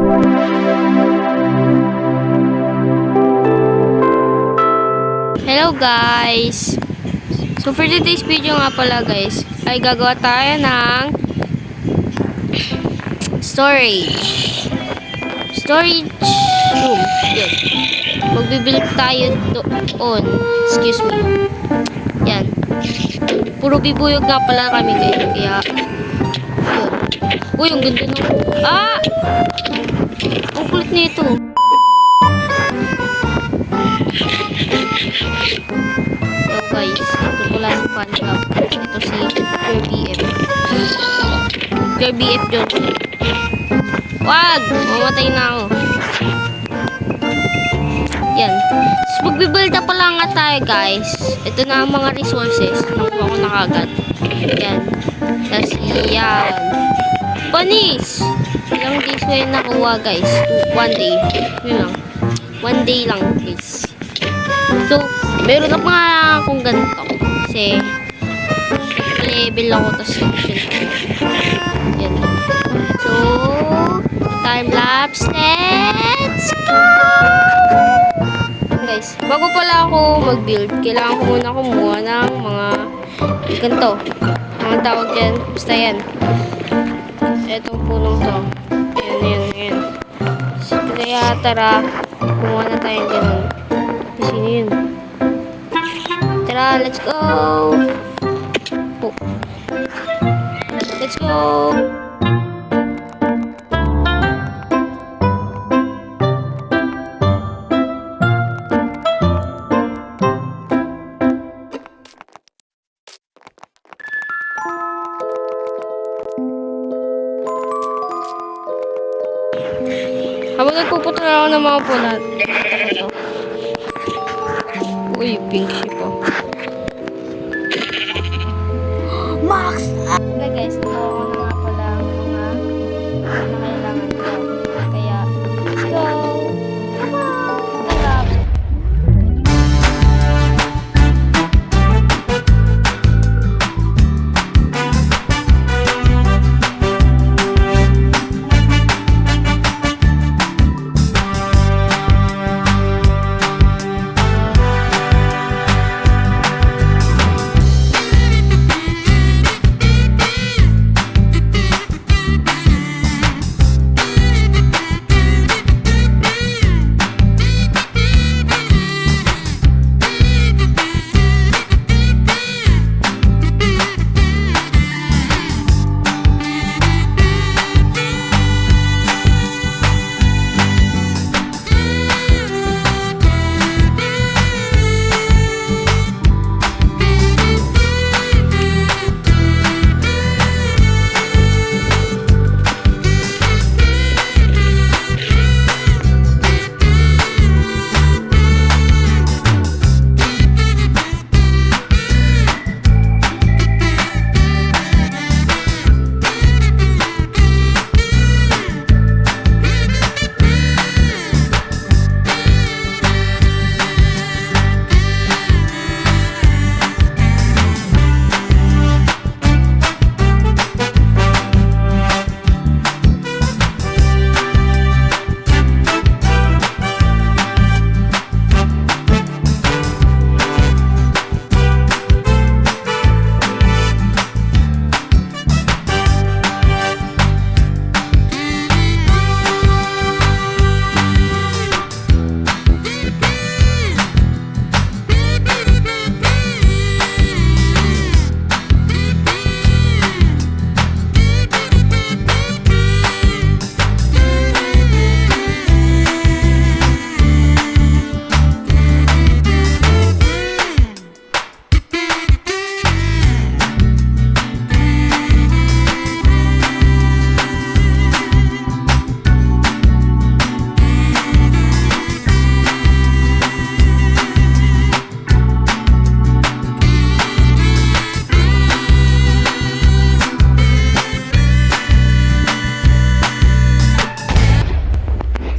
Hello guys! So for today's video nga pala guys, ay gagawa tayo ng storage room. Yan. Magbibuild tayo doon. Excuse me. Yan. Puro bibuyog nga pala kami guys. Kaya, yun. Uy, ang ganda ng... Ah! Ang kulit nito. So guys, ito pala si Punch-Up. Ito si Pure BF. Pure BF dyan. Wag! Mamatay na ako. Yan. So, magbibuild na pala nga tayo guys. Ito na ang mga resources. Nakuha ko na kagad. Yan. Tapos yan. Panis! Ilang days ko yung nakuha guys. 1 day. Yun lang. 1 day lang guys. So, meron na pa nga akong ganito. Kasi, level ako. Tapos, yan. So, time-lapse. Let's go! Guys, bago pala ako mag-build, kailangan ko muna kumuha ng mga ganito. Mga tawag yan. Basta yan. Etong punong to. Ayan. Kaya tara, kumuha na tayong ganun. Sino yun? Tara, let's go! Oh. Let's go! Habang nagpupunta na ako ng mga pulat. Ito. Uy, pink ship oh. Max! Okay guys, nakuha ko na nga pala ang mga kailangan ko. Kaya, let's go! Come on! Talap!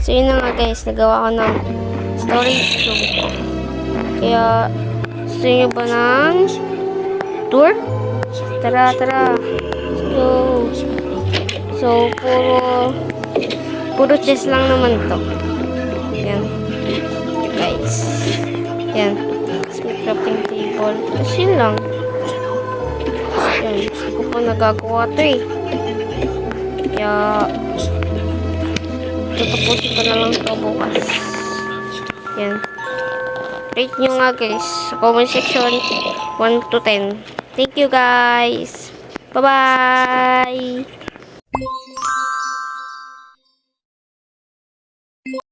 So yun na nga guys, nagawa ko ng storage room. Kaya gusto nyo ba ng tour? Tara, tara. Let's go. So puro Puro chest lang naman to. Yan. Guys. Yan. Tapos may crafting table. Tapos yun lang. Yan. Hindi ko pa nagagawa to eh. Kaya tatapusin ko na lang to bukas. Yan. Rate nyo nga guys. Sa comment section 1 to 10. Thank you guys. Bye-bye.